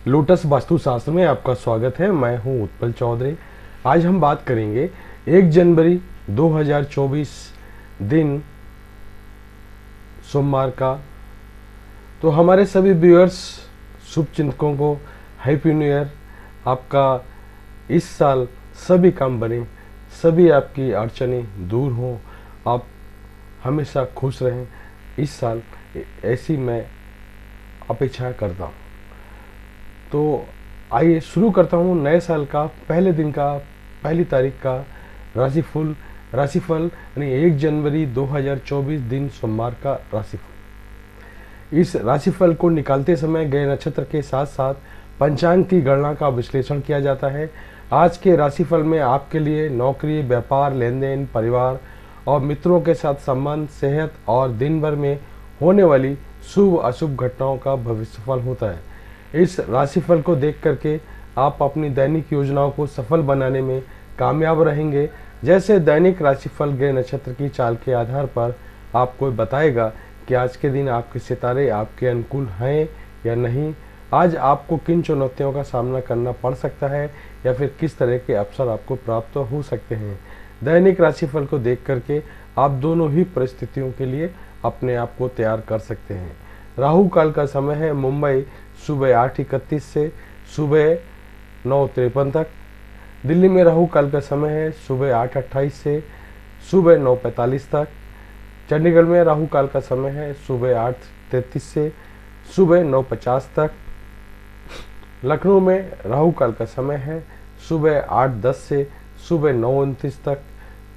Lotus वास्तुशास्त्र में आपका स्वागत है। मैं हूं उत्पल चौधरी। आज हम बात करेंगे 1 जनवरी 2024 दिन सोमवार का। तो हमारे सभी व्यूअर्स, शुभ चिंतकों को हैप्पी न्यू ईयर। आपका इस साल सभी काम बने, सभी आपकी अड़चनें दूर हों, आप हमेशा खुश रहें। इस साल ऐसी मैं अपेक्षा करता हूँ। तो आइए शुरू करता हूँ नए साल का पहले दिन का, पहली तारीख का राशिफल यानी 1 जनवरी 2024 दिन सोमवार का राशिफल। इस राशिफल को निकालते समय गए नक्षत्र के साथ साथ पंचांग की गणना का विश्लेषण किया जाता है। आज के राशिफल में आपके लिए नौकरी, व्यापार, लेन देन, परिवार और मित्रों के साथ संबंध, सेहत और दिन भर में होने वाली शुभ अशुभ घटनाओं का भविष्यफल होता है। इस राशिफल को देख करके आप अपनी दैनिक योजनाओं को सफल बनाने में कामयाब रहेंगे। जैसे दैनिक राशिफल ग्रह नक्षत्र की चाल के आधार पर आपको बताएगा कि आज के दिन आपके सितारे आपके अनुकूल हैं या नहीं, आज आपको किन चुनौतियों का सामना करना पड़ सकता है या फिर किस तरह के अवसर आपको प्राप्त हो सकते हैं। दैनिक राशिफल को देख करके आप दोनों ही परिस्थितियों के लिए अपने आप को तैयार कर सकते हैं। राहु काल का समय है मुंबई सुबह 8:31 से सुबह 9:53 तक। दिल्ली में राहु काल का समय है सुबह 8:28 से सुबह 9:45 तक। चंडीगढ़ में राहु काल का समय है सुबह 8:33 से सुबह 9:50 तक। लखनऊ में राहु काल का समय है सुबह 8:10 से सुबह 9:29 तक।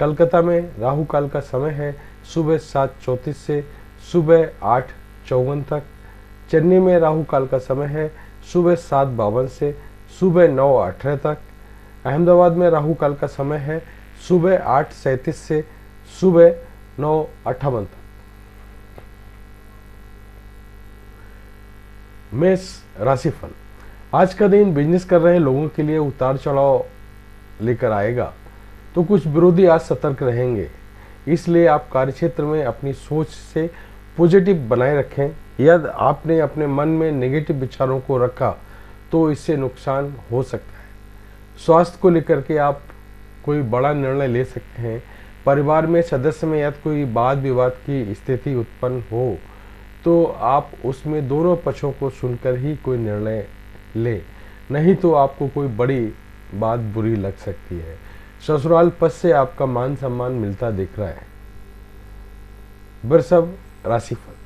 कलकत्ता में राहु काल का समय है सुबह 7:34 से सुबह 8:54 तक। चेन्नई में राहु काल का समय है सुबह 7:52 से सुबह 9:18 तक। अहमदाबाद में राहु काल का समय है सुबह 8:37 से सुबह 9:58 तक। मेष राशिफल। आज का दिन बिजनेस कर रहे लोगों के लिए उतार चढ़ाव लेकर आएगा, तो कुछ विरोधी आज सतर्क रहेंगे। इसलिए आप कार्यक्षेत्र में अपनी सोच से पॉजिटिव बनाए रखें। यदि आपने अपने मन में नेगेटिव विचारों को रखा तो इससे नुकसान हो सकता है। स्वास्थ्य को लेकर के आप कोई बड़ा निर्णय ले सकते हैं। परिवार में सदस्य में यदि कोई वाद विवाद की स्थिति उत्पन्न हो तो आप उसमें दोनों पक्षों को सुनकर ही कोई निर्णय ले, नहीं तो आपको कोई बड़ी बात बुरी लग सकती है। ससुराल पक्ष से आपका मान सम्मान मिलता दिख रहा है। वृषभ राशिफल।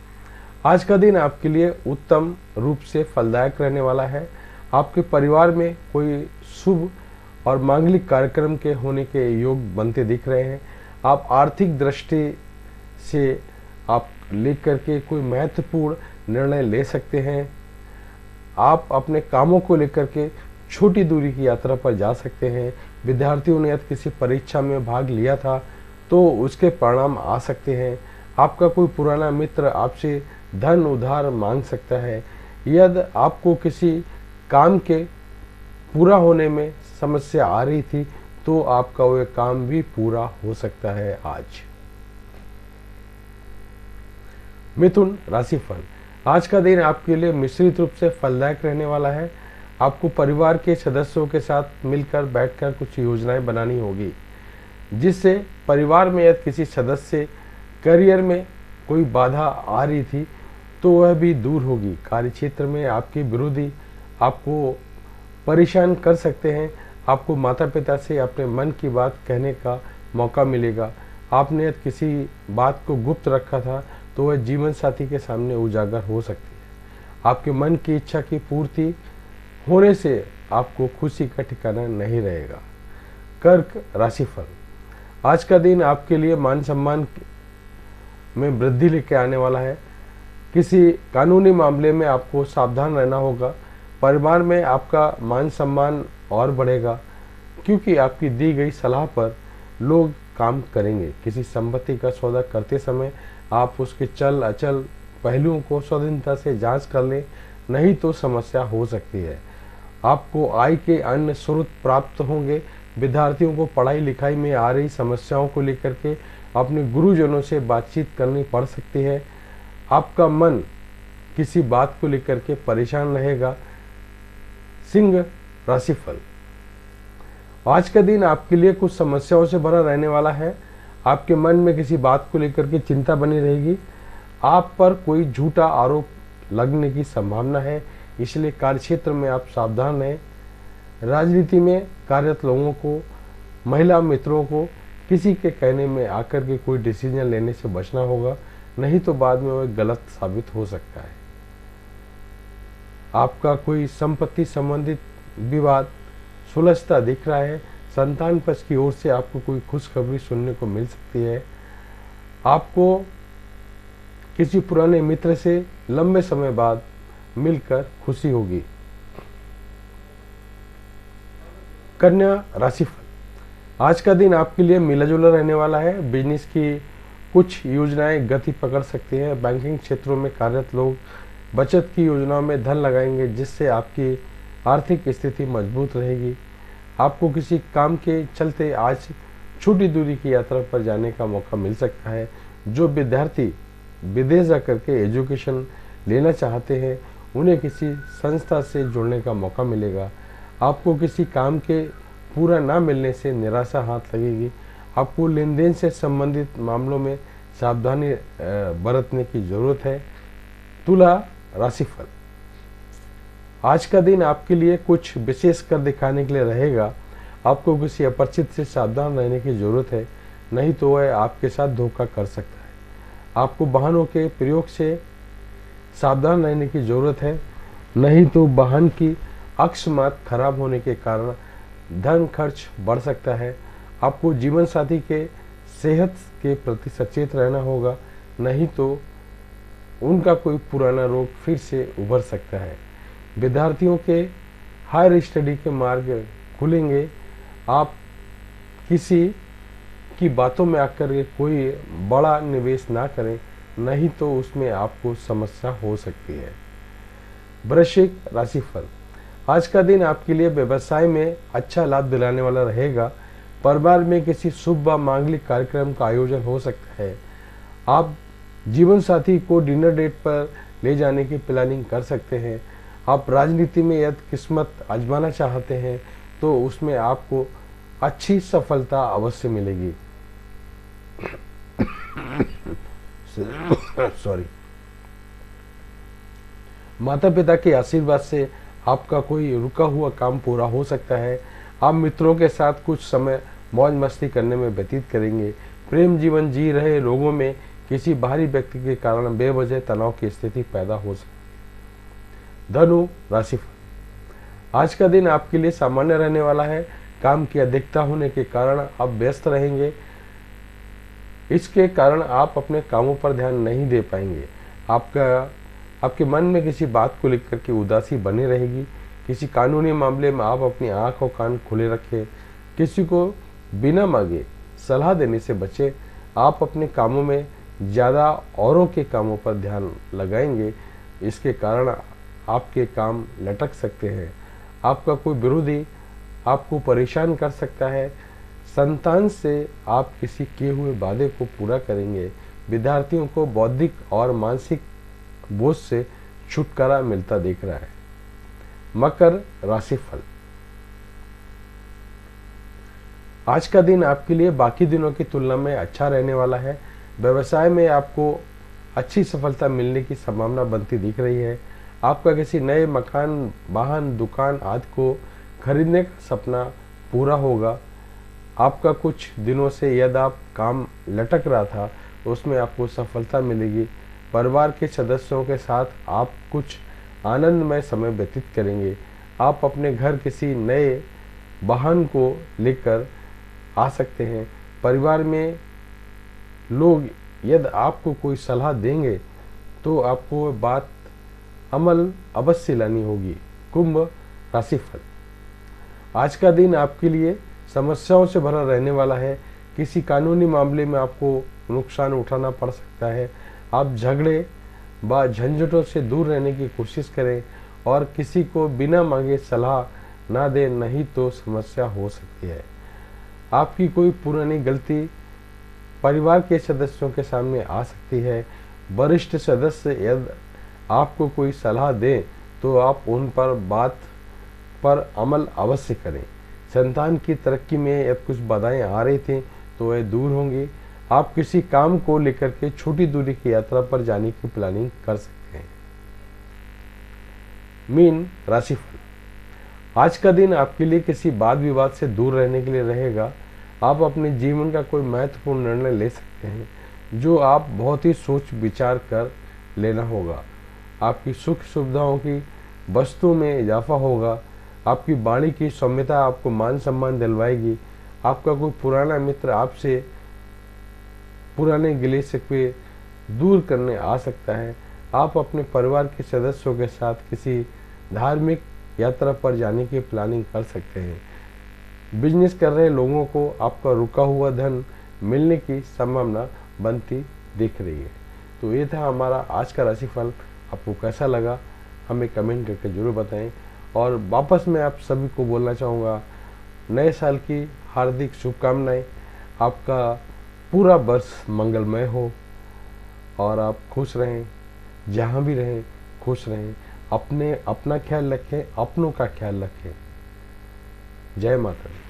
आज का दिन आपके लिए उत्तम रूप से फलदायक रहने वाला है। आपके परिवार में कोई शुभ और मांगलिक कार्यक्रम के होने के योग बनते दिख रहे हैं। आप आर्थिक दृष्टि से आप लेकर के कोई महत्वपूर्ण निर्णय ले सकते हैं। आप अपने कामों को लेकर के छोटी दूरी की यात्रा पर जा सकते हैं। विद्यार्थियों ने यदि किसी परीक्षा में भाग लिया था तो उसके परिणाम आ सकते हैं। आपका कोई पुराना मित्र आपसे धन उधार मांग सकता है। यदि आपको किसी काम के पूरा होने में समस्या आ रही थी तो आपका वह काम भी पूरा हो सकता है आज। मिथुन राशिफल। आज का दिन आपके लिए मिश्रित रूप से फलदायक रहने वाला है। आपको परिवार के सदस्यों के साथ मिलकर बैठकर कुछ योजनाएं बनानी होगी, जिससे परिवार में यदि किसी सदस्य करियर में कोई बाधा आ रही थी तो वह भी दूर होगी। कार्यक्षेत्र में आपके विरोधी आपको परेशान कर सकते हैं। आपको माता पिता से अपने मन की बात कहने का मौका मिलेगा। आपने यदि किसी बात को गुप्त रखा था तो वह जीवन साथी के सामने उजागर हो सकती है। आपके मन की इच्छा की पूर्ति होने से आपको खुशी का ठिकाना नहीं रहेगा। कर्क राशिफल। आज का दिन आपके लिए मान सम्मान में वृद्धि लेकर आने वाला है। किसी कानूनी मामले में आपको सावधान रहना होगा। परिवार में आपका मान सम्मान और बढ़ेगा, क्योंकि आपकी दी गई सलाह पर लोग काम करेंगे। किसी संपत्ति का सौदा करते समय आप उसके चल अचल पहलुओं को स्वाधीनता से जांच कर लें, नहीं तो समस्या हो सकती है। आपको आय के अन्य स्रोत प्राप्त होंगे। विद्यार्थियों को पढ़ाई लिखाई में आ रही समस्याओं को लेकर के अपने गुरुजनों से बातचीत करनी पड़ सकती है। आपका मन किसी बात को लेकर के परेशान रहेगा। सिंह राशिफल। आज का दिन आपके लिए कुछ समस्याओं से भरा रहने वाला है। आपके मन में किसी बात को लेकर के चिंता बनी रहेगी। आप पर कोई झूठा आरोप लगने की संभावना है, इसलिए कार्यक्षेत्र में आप सावधान रहें। राजनीति में कार्यरत लोगों को, महिला मित्रों को किसी के कहने में आकर के कोई डिसीजन लेने से बचना होगा, नहीं तो बाद में वह गलत साबित हो सकता है। आपका कोई संपत्ति संबंधित विवाद सुलझता दिख रहा है। संतान पक्ष की ओर से आपको कोई खुशखबरी सुनने को मिल सकती है। आपको किसी पुराने मित्र से लंबे समय बाद मिलकर खुशी होगी। कन्या राशिफल। आज का दिन आपके लिए मिला जुला रहने वाला है। बिजनेस की कुछ योजनाएं गति पकड़ सकती हैं। बैंकिंग क्षेत्रों में कार्यरत लोग बचत की योजनाओं में धन लगाएंगे, जिससे आपकी आर्थिक स्थिति मजबूत रहेगी। आपको किसी काम के चलते आज छोटी दूरी की यात्रा पर जाने का मौका मिल सकता है। जो विद्यार्थी विदेश जाकर के एजुकेशन लेना चाहते हैं, उन्हें किसी संस्था से जुड़ने का मौका मिलेगा। आपको किसी काम के पूरा ना मिलने से निराशा हाथ लगेगी। आपको लेन देन से संबंधित मामलों में सावधानी बरतने की जरूरत है। तुला राशिफल। आज का दिन आपके लिए कुछ विशेष कर दिखाने के लिए रहेगा। आपको किसी अपरिचित से सावधान रहने की जरूरत है, नहीं तो वह आपके साथ धोखा कर सकता है। आपको वाहनों के प्रयोग से सावधान रहने की जरूरत है, नहीं तो वाहन की अकस्मात खराब होने के कारण धन खर्च बढ़ सकता है। आपको जीवन साथी के सेहत के प्रति सचेत रहना होगा, नहीं तो उनका कोई पुराना रोग फिर से उभर सकता है। विद्यार्थियों के हायर स्टडी के मार्ग खुलेंगे। आप किसी की बातों में आकर के कोई बड़ा निवेश ना करें, नहीं तो उसमें आपको समस्या हो सकती है। वृश्चिक राशिफल। आज का दिन आपके लिए व्यवसाय में अच्छा लाभ दिलाने वाला रहेगा। परिवार में किसी शुभ व मांगलिक कार्यक्रम का आयोजन हो सकता है। आप जीवन साथी को डिनर डेट पर ले जाने की प्लानिंग कर सकते हैं। आप राजनीति में यदि किस्मत आजमाना चाहते हैं तो उसमें आपको अच्छी सफलता अवश्य मिलेगी। सॉरी। माता पिता के आशीर्वाद से आपका कोई रुका हुआ काम पूरा हो सकता है। आप मित्रों के साथ कुछ समय मौज मस्ती करने में व्यतीत करेंगे। प्रेम जीवन जी रहे लोगों में किसी बाहरी व्यक्ति के कारण बेवजह तनाव की स्थिति पैदा हो सकती है। धनु राशिफल। आज का दिन आपके लिए सामान्य रहने वाला है। काम की अधिकता होने के कारण आप व्यस्त रहेंगे। इसके कारण आप अपने कामों पर ध्यान नहीं दे पाएंगे। आपके मन में किसी बात को लेकर के उदासी बनी रहेगी। किसी कानूनी मामले में आप अपनी आंख और कान खुले रखें। किसी को बिना मांगे सलाह देने से बचें। आप अपने कामों में ज़्यादा औरों के कामों पर ध्यान लगाएंगे। इसके कारण आपके काम लटक सकते हैं। आपका कोई विरोधी आपको परेशान कर सकता है। संतान से आप किसी किए हुए वादे को पूरा करेंगे। विद्यार्थियों को बौद्धिक और मानसिक बोझ से छुटकारा मिलता दिख रहा है। मकर राशिफल। आज का दिन आपके लिए बाकी दिनों की तुलना में अच्छा रहने वाला है। व्यवसाय में आपको अच्छी सफलता मिलने की संभावना बनती दिख रही है। आपका किसी नए मकान, वाहन, दुकान आदि को खरीदने का सपना पूरा होगा। आपका कुछ दिनों से यदि आप काम लटक रहा था तो उसमें आपको सफलता मिलेगी। परिवार के सदस्यों के साथ आप कुछ आनंदमय समय व्यतीत करेंगे। आप अपने घर किसी नए वाहन को लेकर आ सकते हैं। परिवार में लोग यदि आपको कोई सलाह देंगे तो आपको वह बात अमल अवश्य लानी होगी। कुंभ राशिफल। आज का दिन आपके लिए समस्याओं से भरा रहने वाला है। किसी कानूनी मामले में आपको नुकसान उठाना पड़ सकता है। आप झगड़े व झंझटों से दूर रहने की कोशिश करें और किसी को बिना मांगे सलाह ना दें, नहीं तो समस्या हो सकती है। आपकी कोई पुरानी गलती परिवार के सदस्यों के सामने आ सकती है। वरिष्ठ सदस्य यदि आपको कोई सलाह दें तो आप उन पर बात पर अमल अवश्य करें। संतान की तरक्की में यदि कुछ बाधाएं आ रही थी तो वह दूर होंगी। आप किसी काम को लेकर के छोटी दूरी की यात्रा पर जाने की प्लानिंग कर सकते हैं। मीन राशिफल, आज का दिन आपके लिए किसी वाद विवाद से दूर रहने के लिए रहेगा। आप अपने जीवन का कोई महत्वपूर्ण निर्णय ले सकते हैं जो आप बहुत ही सोच विचार कर लेना होगा। आपकी सुख सुविधाओं की वस्तुओं में इजाफा होगा। आपकी वाणी की सौम्यता आपको मान सम्मान दिलवाएगी। आपका कोई पुराना मित्र आपसे पुराने गिले शिकवे दूर करने आ सकता है। आप अपने परिवार के सदस्यों के साथ किसी धार्मिक यात्रा पर जाने की प्लानिंग कर सकते हैं। बिजनेस कर रहे लोगों को आपका रुका हुआ धन मिलने की संभावना बनती दिख रही है। तो ये था हमारा आज का राशिफल। आपको कैसा लगा हमें कमेंट करके जरूर बताएं। और वापस मैं आप सभी को बोलना चाहूँगा, नए साल की हार्दिक शुभकामनाएं। आपका पूरा वर्ष मंगलमय हो और आप खुश रहें, जहाँ भी रहें खुश रहें। अपना ख्याल रखें, अपनों का ख्याल रखें। जय माता दी।